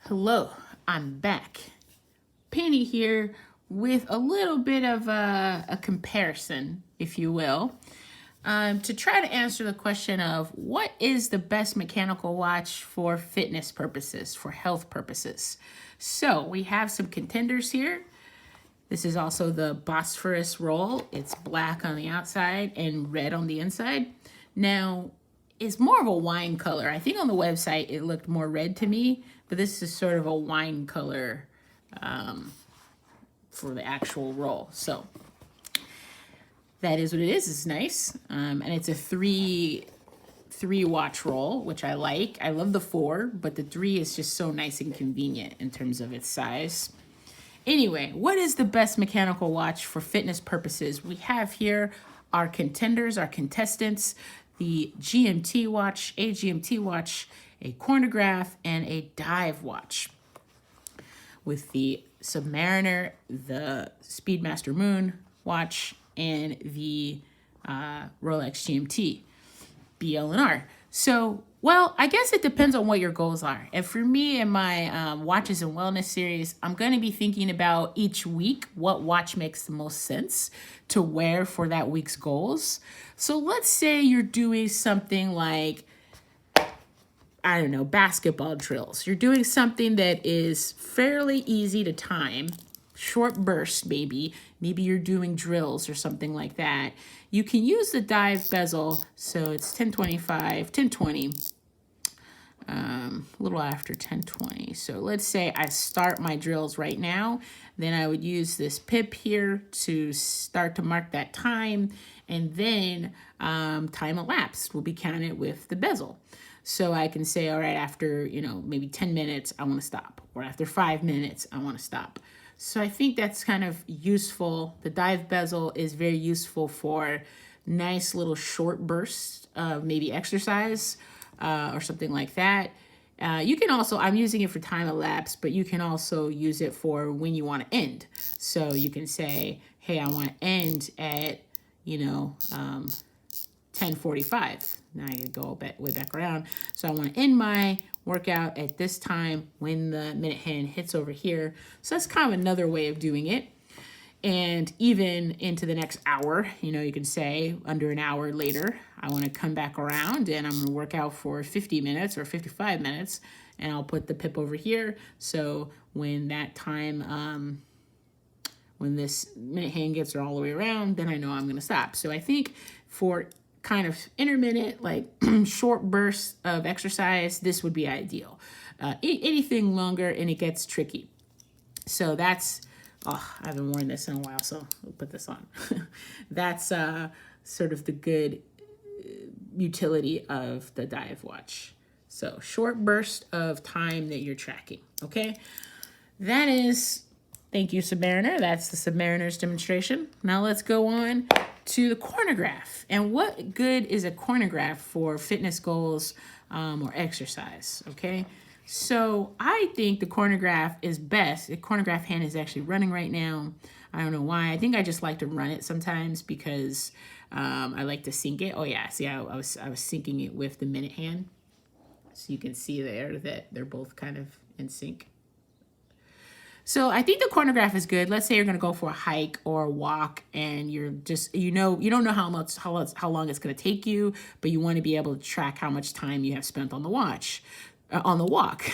Hello, I'm back. Penny here with a little bit of a comparison, if you will, to try to answer the question of what is the best mechanical watch for fitness purposes, for health purposes. So we have some contenders here. This is also the Bosphorus roll. It's black on the outside and red on the inside. Now, it's more of a wine color. I think on the website it looked more red to me, but this is sort of a wine color for the actual roll. So that is what it is. It's nice. And it's a three watch roll, which I like. I love the 4, but the 3 is just so nice and convenient in terms of its size. Anyway, what is the best mechanical watch for fitness purposes? We have here our contenders, our contestants, the GMT watch, a GMT watch, a chronograph, and a dive watch. With the Submariner, the Speedmaster Moon watch, and the Rolex GMT, BL&R. So, well, I guess it depends on what your goals are. And for me in my watches and wellness series, I'm going to be thinking about each week what watch makes the most sense to wear for that week's goals. So let's say you're doing something like, I don't know, basketball drills. You're doing something that is fairly easy to time, short bursts maybe. Maybe you're doing drills or something like that. You can use the dive bezel, so it's 1025, 1020, a little after 1020. So let's say I start my drills right now, then I would use this pip here to start to mark that time, and then time elapsed will be counted with the bezel. So I can say, all right, after, maybe 10 minutes, I want to stop, or after 5 minutes, I want to stop. So I think that's kind of useful. The dive bezel is very useful for nice little short bursts of maybe exercise or something like that. You can also, I'm using it for time elapse, but you can also use it for when you want to end. So you can say, hey, I want to end at, 10:45. Now I can go way back around. So I want to end my workout at this time when the minute hand hits over here. So that's kind of another way of doing it. And even into the next hour, you can say under an hour later, I want to come back around and I'm going to work out for 50 minutes or 55 minutes. And I'll put the pip over here. So when that time, when this minute hand gets all the way around, then I know I'm going to stop. So I think for kind of intermittent, like short bursts of exercise, this would be ideal. Anything longer and it gets tricky. So that's, I haven't worn this in a while, so I'll put this on. That's sort of the good utility of the dive watch. So short burst of time that you're tracking, okay? That is, thank you, Submariner. That's the Submariner's demonstration. Now let's go on to the chronograph. And what good is a chronograph for fitness goals or exercise, okay? So I think the chronograph is best. The chronograph hand is actually running right now. I don't know why. I think I just like to run it sometimes because I like to sync it. Oh yeah, see, I was syncing it with the minute hand. So you can see there that they're both kind of in sync. So I think the chronograph is good. Let's say you're going to go for a hike or a walk and you're just, you don't know how long it's going to take you, but you want to be able to track how much time you have spent on the watch. On the walk.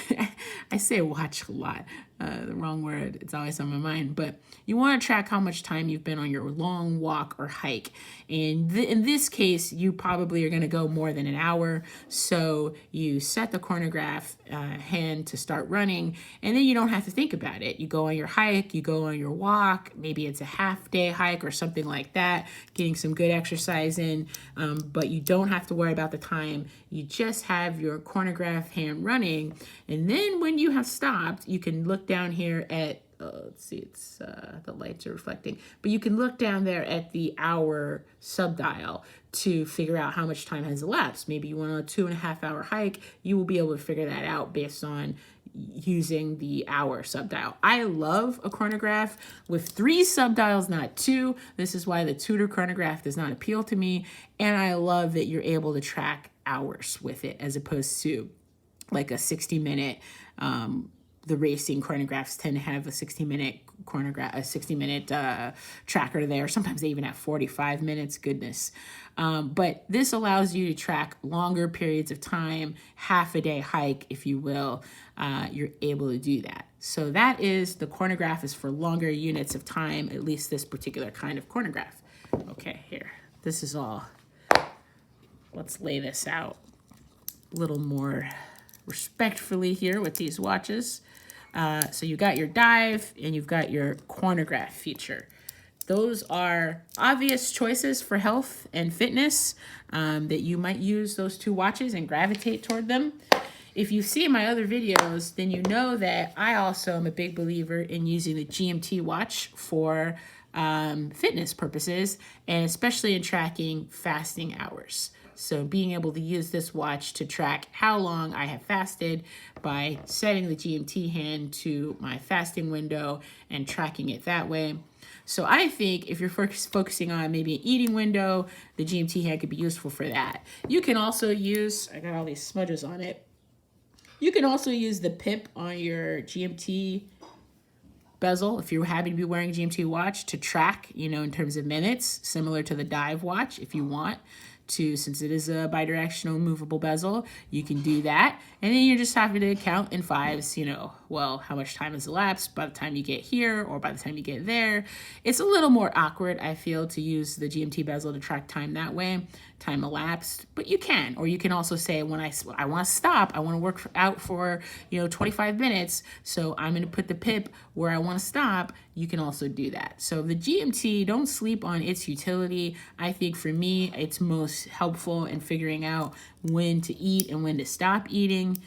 I say watch a lot, the wrong word. It's always on my mind, but you want to track how much time you've been on your long walk or hike. And in this case, you probably are going to go more than an hour. So you set the chronograph hand to start running, and then you don't have to think about it. You go on your hike, you go on your walk, maybe it's a half-day hike or something like that, getting some good exercise in, but you don't have to worry about the time. You just have your chronograph hand running, and then when you have stopped, you can look down here at, let's see, it's the lights are reflecting, but you can look down there at the hour subdial to figure out how much time has elapsed. Maybe you went on a 2.5 hour hike. You will be able to figure that out based on using the hour subdial. I love a chronograph with 3 subdials, not 2. This is why the Tudor chronograph does not appeal to me, and I love that you're able to track hours with it as opposed to like a 60-minute the racing chronographs tend to have a 60-minute chronograph, a 60-minute tracker there. Sometimes they even have 45 minutes. Goodness. But this allows you to track longer periods of time, half a day hike, if you will. You're able to do that. So that is, the chronograph is for longer units of time, at least this particular kind of chronograph. Okay, here. This is all. Let's lay this out a little more respectfully here with these watches. So you got your dive and you've got your chronograph feature. Those are obvious choices for health and fitness, that you might use those two watches and gravitate toward them. If you see my other videos, then you know that I also am a big believer in using the GMT watch for fitness purposes, and especially in tracking fasting hours. So being able to use this watch to track how long I have fasted by setting the GMT hand to my fasting window and tracking it that way. So I think if you're focusing on maybe an eating window, the GMT hand could be useful for that. You can also use, I got all these smudges on it. You can also use the pip on your GMT bezel, if you happen to be wearing a GMT watch, to track, in terms of minutes, similar to the dive watch if you want to, since it is a bidirectional movable bezel, you can do that. And then you're just having to count in fives, well, how much time has elapsed by the time you get here or by the time you get there. It's a little more awkward, I feel, to use the GMT bezel to track time that way, time elapsed, but you can. Or you can also say, when I want to stop, I want to work out for, 25 minutes, so I'm going to put the pip where I want to stop. You can also do that. So the GMT, don't sleep on its utility. I think for me, it's most helpful in figuring out when to eat and when to stop eating.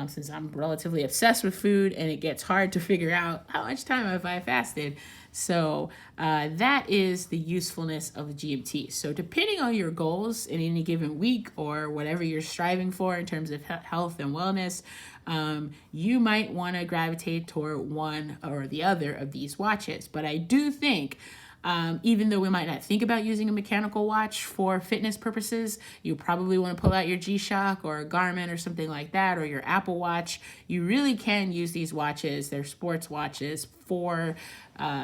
Since I'm relatively obsessed with food and it gets hard to figure out how much time have I fasted. So that is the usefulness of the GMT. So depending on your goals in any given week or whatever you're striving for in terms of health and wellness, you might want to gravitate toward one or the other of these watches. But I do think, even though we might not think about using a mechanical watch for fitness purposes, you probably want to pull out your G-Shock or a Garmin or something like that, or your Apple Watch. You really can use these watches, they're sports watches, for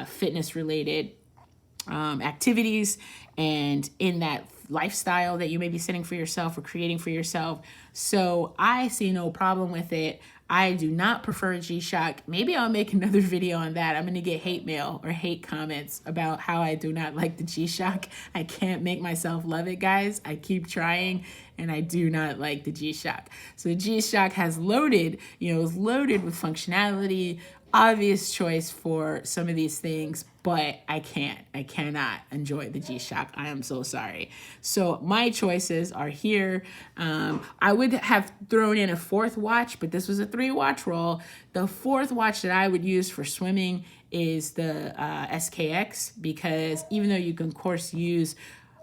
fitness-related activities and in that lifestyle that you may be setting for yourself or creating for yourself. So I see no problem with it. I do not prefer a G-Shock. Maybe I'll make another video on that. I'm going to get hate mail or hate comments about how I do not like the G-Shock. I can't make myself love it, guys. I keep trying, and I do not like the G-Shock. So the G-Shock has loaded, is loaded with functionality, obvious choice for some of these things, but I cannot enjoy the G-Shock. I am so sorry. So my choices are here. I would have thrown in a fourth watch, but this was a 3-watch roll. The fourth watch that I would use for swimming is the SKX, because even though you can, of course, use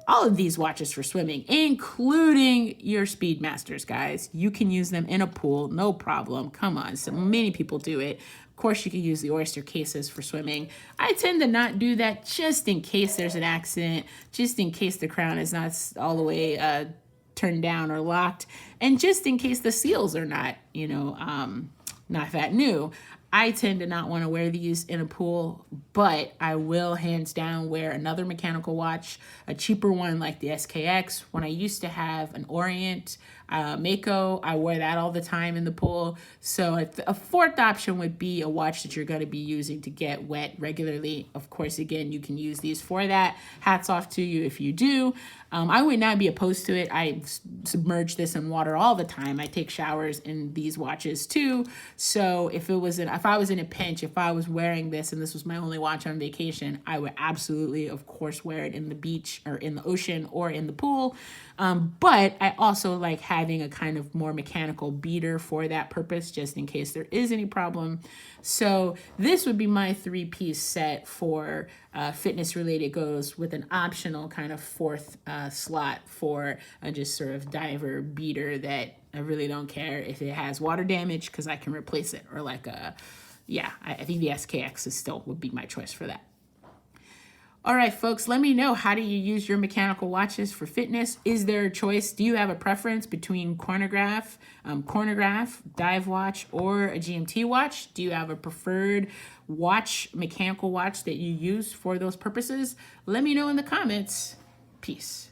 all of these watches for swimming, including your Speedmasters, guys. You can use them in a pool, no problem. Come on, so many people do it. Of course, you can use the Oyster cases for swimming. I tend to not do that just in case there's an accident, just in case the crown is not all the way turned down or locked, and just in case the seals are not, not that new. I tend to not want to wear these in a pool, but I will hands down wear another mechanical watch, a cheaper one like the SKX. When I used to have an Orient Mako, I wear that all the time in the pool. So a fourth option would be a watch that you're going to be using to get wet regularly. Of course, again, you can use these for that. Hats off to you if you do. I would not be opposed to it. I submerge this in water all the time. I take showers in these watches too. So if I was in a pinch, if I was wearing this and this was my only watch on vacation, I would absolutely, of course, wear it in the beach or in the ocean or in the pool. But I also like having a kind of more mechanical beater for that purpose, just in case there is any problem. So this would be my 3-piece set for fitness-related goals, with an optional kind of fourth slot for a just sort of diver beater that I really don't care if it has water damage, because I can replace it. Or like I think the SKX would be my choice for that. All right, folks, let me know, how do you use your mechanical watches for fitness? Is there a choice? Do you have a preference between chronograph, dive watch, or a GMT watch? Do you have a preferred watch, mechanical watch that you use for those purposes? Let me know in the comments. Peace.